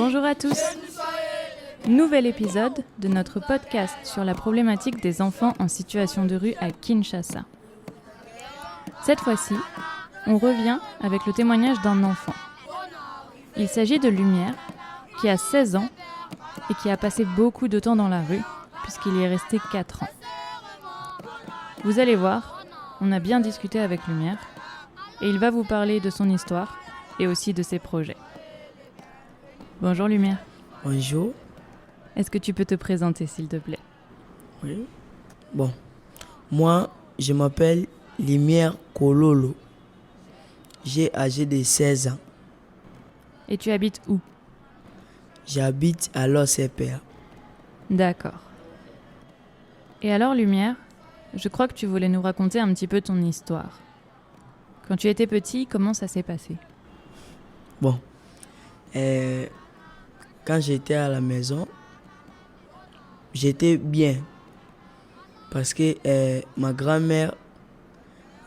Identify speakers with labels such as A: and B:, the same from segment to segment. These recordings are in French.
A: Bonjour à tous. Nouvel épisode de notre podcast sur la problématique des enfants en situation de rue à Kinshasa. Cette fois-ci, on revient avec le témoignage d'un enfant. Il s'agit de Lumière, qui a 16 ans et qui a passé beaucoup de temps dans la rue, puisqu'il y est resté 4 ans. Vous allez voir, on a bien discuté avec Lumière, et il va vous parler de son histoire et aussi de ses projets. Bonjour Lumière.
B: Bonjour.
A: Est-ce que tu peux te présenter s'il te plaît?
B: Oui. Bon, moi, je m'appelle Lumière Kololo. J'ai âgé de 16 ans.
A: Et tu habites où?
B: J'habite à l'OCPR.
A: D'accord. Et alors Lumière, je crois que tu voulais nous raconter un petit peu ton histoire. Quand tu étais petit, comment ça s'est passé?
B: Bon, quand j'étais à la maison, j'étais bien. Parce que ma grand-mère,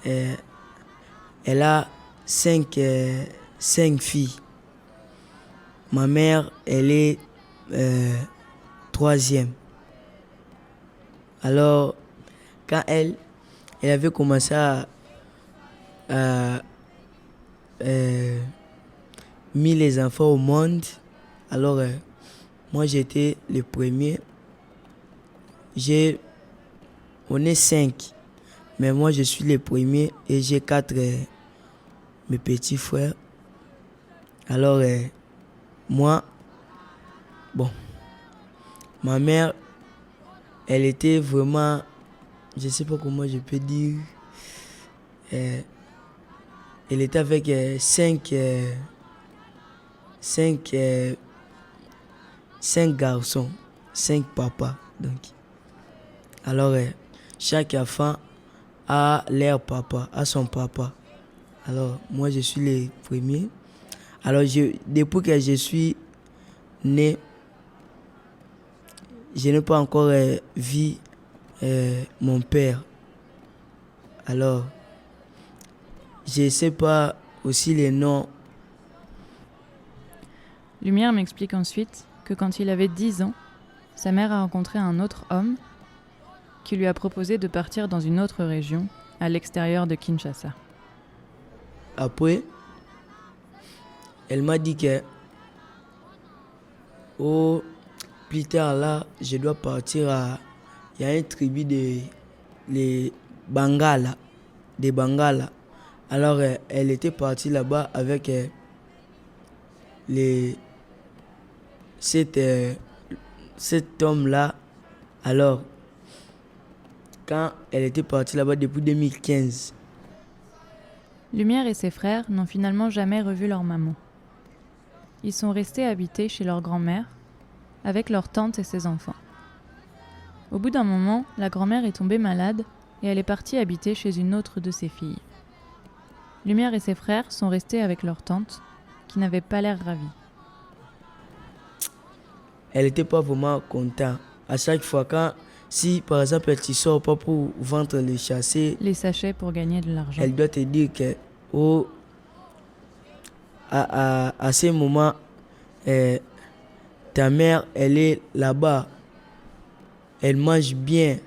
B: elle a 5 filles. Ma mère, elle est 3e. Alors, quand elle avait commencé à mis les enfants au monde, alors moi j'étais le premier. On est 5, mais moi je suis le premier et j'ai 4 mes petits frères. Alors moi, bon, ma mère, elle était vraiment, je sais pas comment je peux dire, elle était avec 5 garçons, 5 papas. Donc, alors, chaque enfant a leur papa, a son papa. Alors, moi, je suis le premier. Alors, depuis que je suis né, je n'ai pas encore vu mon père. Alors, je ne sais pas aussi les noms.
A: Lumière m'explique ensuite que quand il avait 10 ans, sa mère a rencontré un autre homme qui lui a proposé de partir dans une autre région, à l'extérieur de Kinshasa.
B: Après, elle m'a dit que plus tard là, je dois partir à... Il y a une tribu les Bangala, des Bangala. Alors, elle était partie là-bas avec cet homme-là. Alors, quand elle était partie là-bas depuis 2015.
A: Lumière et ses frères n'ont finalement jamais revu leur maman. Ils sont restés habités chez leur grand-mère, avec leur tante et ses enfants. Au bout d'un moment, la grand-mère est tombée malade et elle est partie habiter chez une autre de ses filles. Lumière et ses frères sont restés avec leur tante, qui n'avait pas l'air ravie.
B: Elle n'était pas vraiment contente. À chaque fois, si par exemple tu sors pas pour vendre les chassés,
A: les sachets pour gagner de l'argent,
B: elle doit te dire que à ce moment, ta mère, elle est là-bas. Elle mange bien.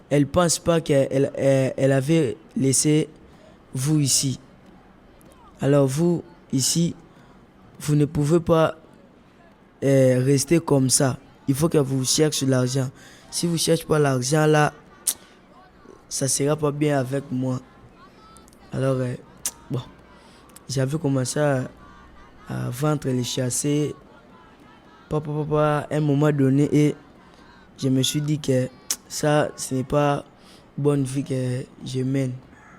B: Elle pense pas qu'elle elle avait laissé vous ici. Alors vous, ici, vous ne pouvez pas rester comme ça. Il faut que vous cherchiez l'argent. Si vous ne cherchez pas l'argent là, ça ne sera pas bien avec moi. Alors, bon, j'avais commencé à vendre les chassés. À un moment donné, et je me suis dit que ça, ce n'est pas bonne vie que je mène.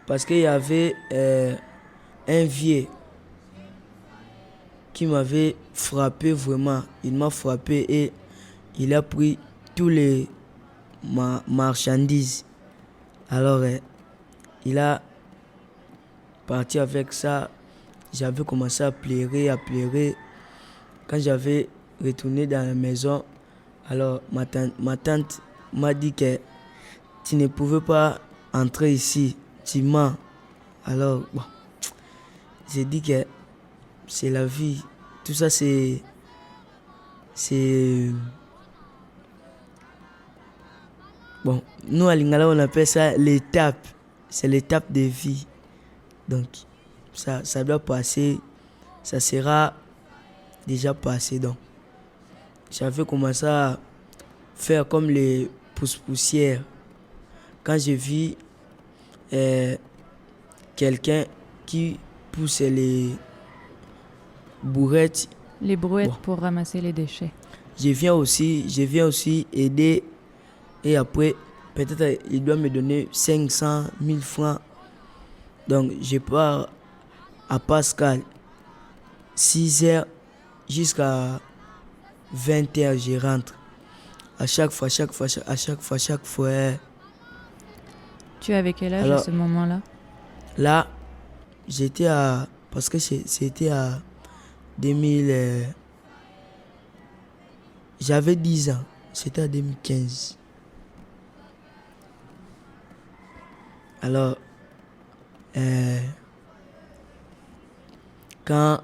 B: Parce qu'il y avait un vieux qui m'avait frappé vraiment. Il m'a frappé et il a pris tous les marchandises. Alors, il a parti avec ça. J'avais commencé à pleurer. Quand j'avais retourné dans la maison, alors ma tante m'a dit que tu ne pouvais pas entrer ici. Tu mens. Alors, bon, j'ai dit que c'est la vie. tout ça, c'est bon, nous à Lingala, on appelle ça l'étape. C'est l'étape de vie. Donc, ça doit passer. Ça sera déjà passé. Donc, j'avais commencé à faire comme les pousse-poussières. Quand j'ai vu quelqu'un qui pousse les bourrettes.
A: Les brouettes pour ramasser les déchets.
B: Je viens aussi aider. Et après, peut-être il doit me donner 500 000 francs. Donc, je pars à Pascal, 6h jusqu'à 20h, je rentre. À chaque fois.
A: Tu avais quel âge à ce moment-là?
B: Là, j'étais à... Parce que c'était à 2000... j'avais 10 ans. C'était à 2015. Alors, quand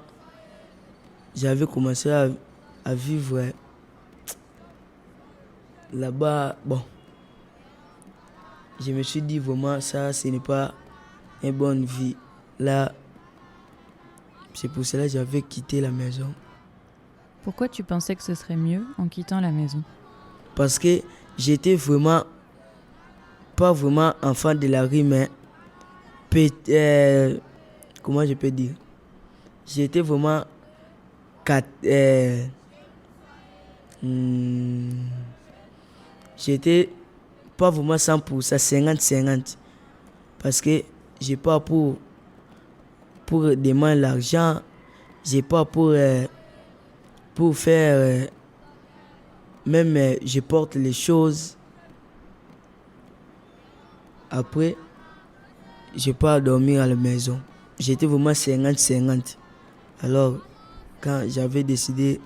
B: j'avais commencé à vivre là-bas, bon, je me suis dit vraiment ça, ce n'est pas une bonne vie. Là, c'est pour cela que j'avais quitté la maison.
A: Pourquoi tu pensais que ce serait mieux en quittant la maison?
B: Parce que j'étais vraiment, pas vraiment enfant de la rue, mais comment je peux dire? J'étais vraiment j'étais pas vraiment 100%, 50-50. Parce que j'ai pas pour demander l'argent, j'ai pas pour faire, même je porte les choses. Après, je pars dormir à la maison. J'étais vraiment 50-50. Alors, quand j'avais décidé,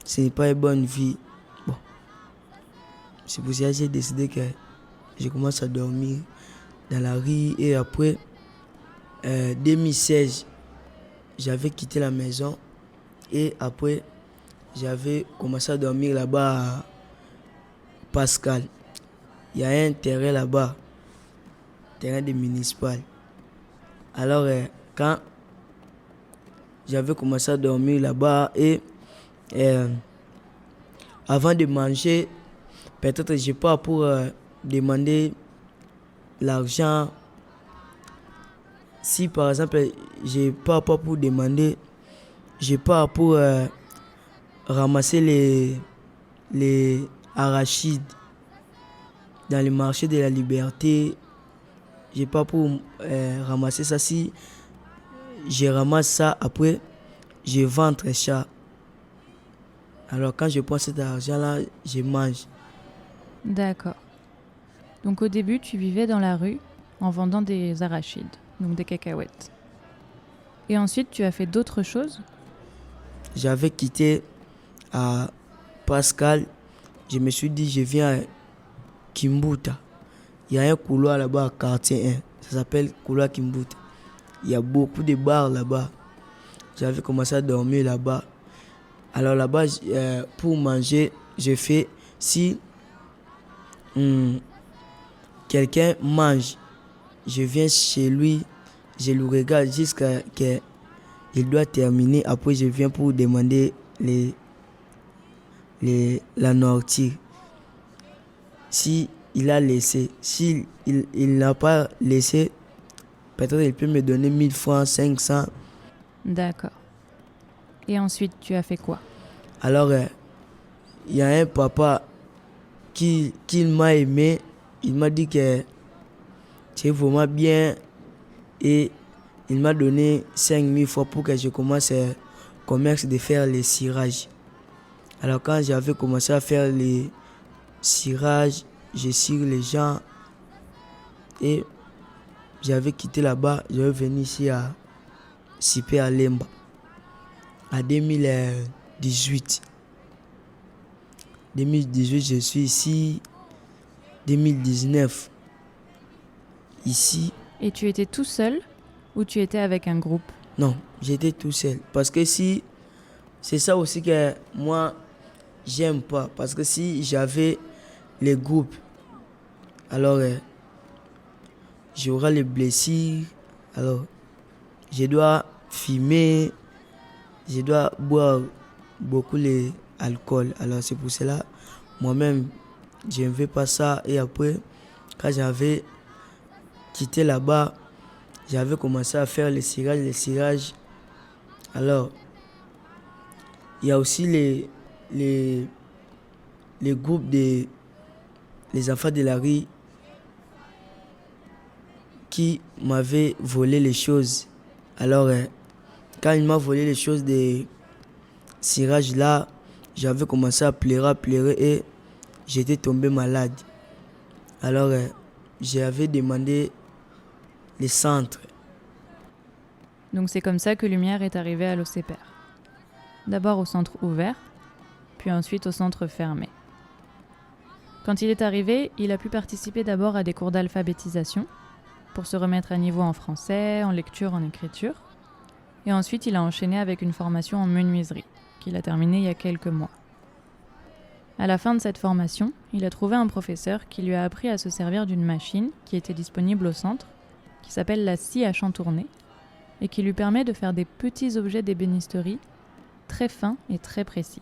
B: ce n'est pas une bonne vie. Bon, c'est pour ça que j'ai décidé que je commence à dormir dans la rue. Et après, 2016, j'avais quitté la maison. Et après, j'avais commencé à dormir là-bas à Pascal. Il y a un terrain là-bas, terrain de municipal. Alors, quand j'avais commencé à dormir là-bas et avant de manger, peut-être je pars pour demander l'argent. Si par exemple, je pars pas pour demander, je pars pour ramasser les arachides dans le marché de la Liberté. Je pars pour ramasser ça. Si je ramasse ça, après, je vends très cher. Alors quand je prends cet argent-là, je mange.
A: D'accord. Donc au début, tu vivais dans la rue en vendant des arachides, donc des cacahuètes. Et ensuite, tu as fait d'autres choses?
B: J'avais quitté à Pascal. Je me suis dit, je viens à Kimbuta. Il y a un couloir là-bas à quartier 1. Ça s'appelle couloir Kimbuta. Il y a beaucoup de bars là-bas. J'avais commencé à dormir là-bas. Alors là-bas, pour manger, je fais si quelqu'un mange, je viens chez lui, je le regarde jusqu'à qu'il doit terminer. Après, je viens pour demander la nourriture. Si il a laissé, si il n'a pas laissé, peut-être il peut me donner 1000 francs, 500.
A: D'accord. Et ensuite, tu as fait quoi?
B: Alors, il y a un papa qui m'a aimé. Il m'a dit que tu es vraiment bien. Et il m'a donné 5000 francs pour que je commence le commerce de faire les cirages. Alors, quand j'avais commencé à faire les cirages, je cire les gens. Et j'avais quitté là-bas. Je vais venir ici à Sipé à Lemba. En 2018. 2018, je suis ici. 2019, ici.
A: Et tu étais tout seul ou tu étais avec un groupe?
B: Non, j'étais tout seul. Parce que si c'est ça aussi que moi, j'aime pas. Parce que si j'avais les groupes, alors j'aurai les blessures. Alors, je dois fumer, je dois boire beaucoup l'alcool. Alors, c'est pour cela, moi-même, je ne veux pas ça. Et après, quand j'avais quitté là-bas, j'avais commencé à faire les cirages. Alors, il y a aussi les groupes des les enfants de la rue qui m'avaient volé les choses. Alors, quand il m'a volé les choses des cirages là, j'avais commencé à pleurer et j'étais tombé malade. Alors, j'avais demandé les centres.
A: Donc c'est comme ça que Lumière est arrivé à l'OCPR. D'abord au centre ouvert, puis ensuite au centre fermé. Quand il est arrivé, il a pu participer d'abord à des cours d'alphabétisation pour se remettre à niveau en français, en lecture, en écriture. Et ensuite, il a enchaîné avec une formation en menuiserie, qu'il a terminée il y a quelques mois. À la fin de cette formation, il a trouvé un professeur qui lui a appris à se servir d'une machine qui était disponible au centre, qui s'appelle la scie à chantourner, et qui lui permet de faire des petits objets d'ébénisterie très fins et très précis.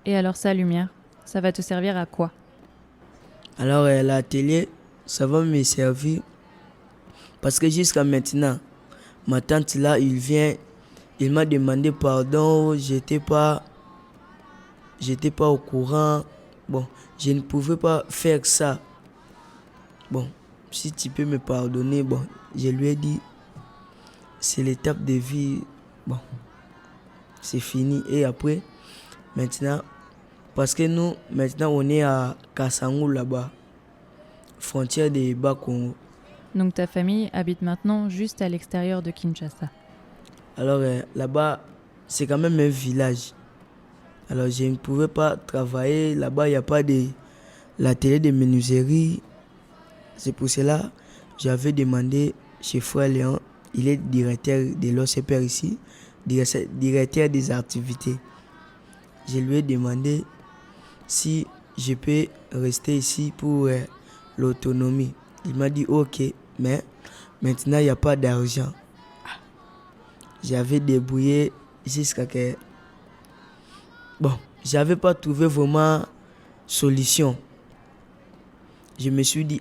A: Et alors ça, Lumière, ça va te servir à quoi?
B: Alors, l'atelier, ça va me servir parce que jusqu'à maintenant, ma tante là, il m'a demandé pardon, j'étais pas au courant. Bon, je ne pouvais pas faire ça. Bon, si tu peux me pardonner, bon, je lui ai dit, c'est l'étape de vie, bon, c'est fini. Et après, maintenant, parce que nous, maintenant, on est à Kassangou là-bas, frontière des Bas-Congo.
A: Donc ta famille habite maintenant juste à l'extérieur de Kinshasa.
B: Alors là-bas, c'est quand même un village. Alors je ne pouvais pas travailler. Là-bas, il n'y a pas de l'atelier de menuiserie. C'est pour cela que j'avais demandé chez Frère Léon, il est directeur de l'OCPR ici, directeur des activités. Je lui ai demandé si je peux rester ici pour l'autonomie. Il m'a dit ok, mais maintenant il n'y a pas d'argent. J'avais débrouillé jusqu'à que... Bon, j'avais pas trouvé vraiment solution. Je me suis dit,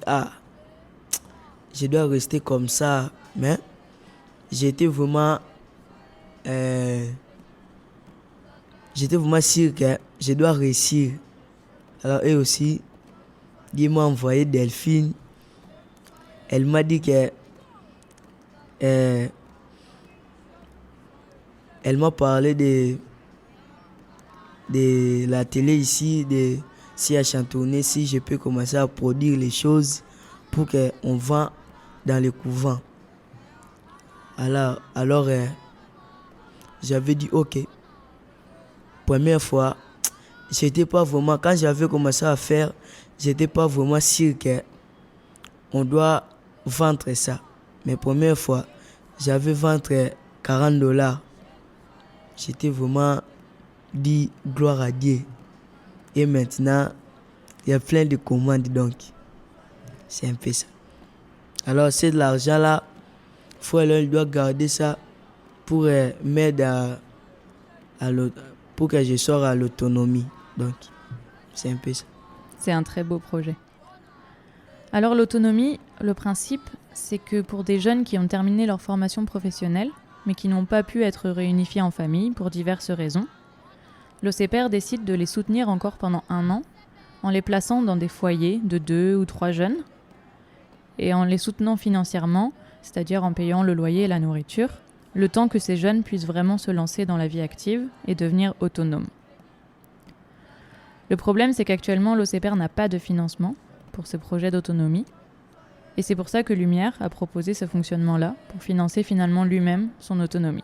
B: je dois rester comme ça. Mais j'étais vraiment sûr que je dois réussir. Alors, eux aussi, ils m'ont envoyé Delphine. Elle m'a dit que... elle m'a parlé de la télé ici, de si à chantonner, si je peux commencer à produire les choses pour qu'on vend dans les couvents. Alors j'avais dit ok. Première fois, j'étais pas vraiment, quand j'avais commencé à faire, j'étais pas vraiment sûr qu'on doit vendre ça. Mais première fois, j'avais vendu $40. J'étais vraiment dit gloire à Dieu. Et maintenant, il y a plein de commandes donc. C'est un peu ça. Alors c'est de l'argent là, Frère doit garder ça pour m'aider pour que je sorte à l'autonomie. Donc, c'est un peu ça.
A: C'est un très beau projet. Alors l'autonomie, le principe, c'est que pour des jeunes qui ont terminé leur formation professionnelle, mais qui n'ont pas pu être réunifiés en famille pour diverses raisons, l'OCPR décide de les soutenir encore pendant 1 an en les plaçant dans des foyers de 2 ou 3 jeunes et en les soutenant financièrement, c'est-à-dire en payant le loyer et la nourriture, le temps que ces jeunes puissent vraiment se lancer dans la vie active et devenir autonomes. Le problème, c'est qu'actuellement, l'OCPR n'a pas de financement pour ce projet d'autonomie et c'est pour ça que Lumière a proposé ce fonctionnement-là pour financer finalement lui-même son autonomie.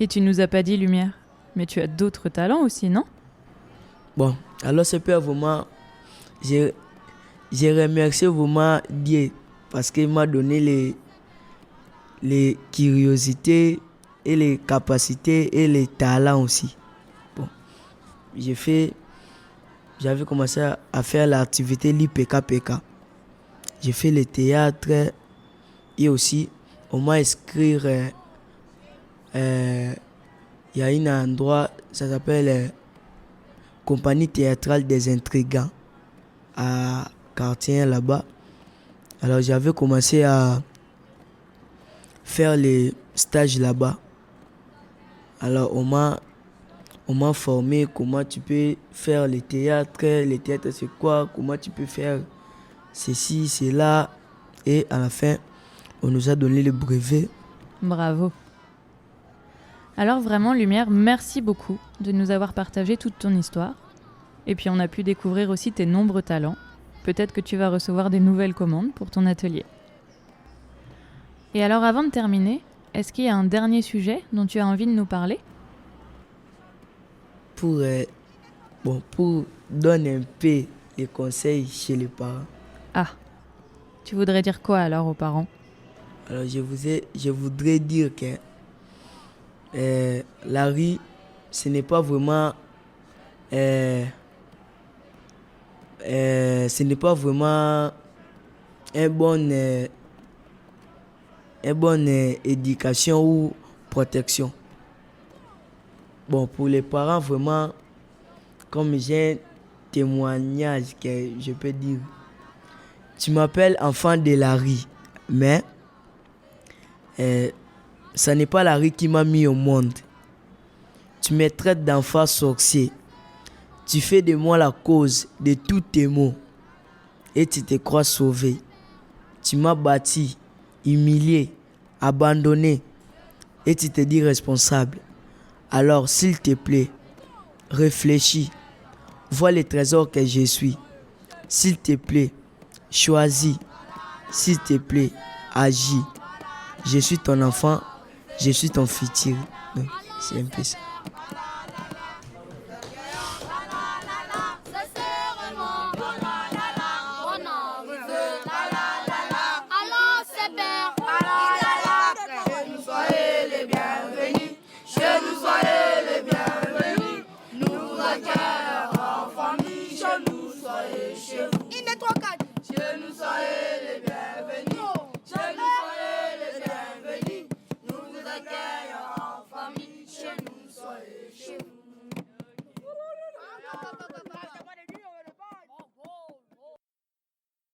A: Et tu nous as pas dit, Lumière, mais tu as d'autres talents aussi, non?
B: Bon, alors c'est pas vraiment... J'ai remercié vraiment Dieu parce qu'il m'a donné les curiosités et les capacités et les talents aussi. Bon, j'avais commencé à faire l'activité l'IPKPK. J'ai fait le théâtre et aussi on m'a inscrire. Il y a un endroit, ça s'appelle Compagnie théâtrale des intrigants à Cartier là-bas. Alors j'avais commencé à faire les stages là-bas. Alors on m'a formé comment tu peux faire le théâtre c'est quoi, comment tu peux faire ceci, cela. Et à la fin, on nous a donné le brevet.
A: Bravo. Alors vraiment, Lumière, merci beaucoup de nous avoir partagé toute ton histoire. Et puis on a pu découvrir aussi tes nombreux talents. Peut-être que tu vas recevoir des nouvelles commandes pour ton atelier. Et alors avant de terminer, est-ce qu'il y a un dernier sujet dont tu as envie de nous parler ?
B: Pour donner un peu les conseils chez les parents.
A: Ah, tu voudrais dire quoi alors aux parents ?
B: Alors je voudrais dire que la rue, ce n'est pas vraiment une bonne éducation ou protection. Bon, pour les parents, vraiment, comme j'ai un témoignage que je peux dire, tu m'appelles enfant de la rue, mais ça n'est pas la rue qui m'a mis au monde. Tu me traites d'enfant sorcier. Tu fais de moi la cause de tous tes maux et tu te crois sauvé. Tu m'as bâti, humilié, abandonné et tu te dis responsable. Alors, s'il te plaît, réfléchis. Vois les trésors que je suis. S'il te plaît, choisis. S'il te plaît, agis. Je suis ton enfant, je suis ton futur. Donc, c'est un peu ça.
C: Chez nous, soyez chez vous.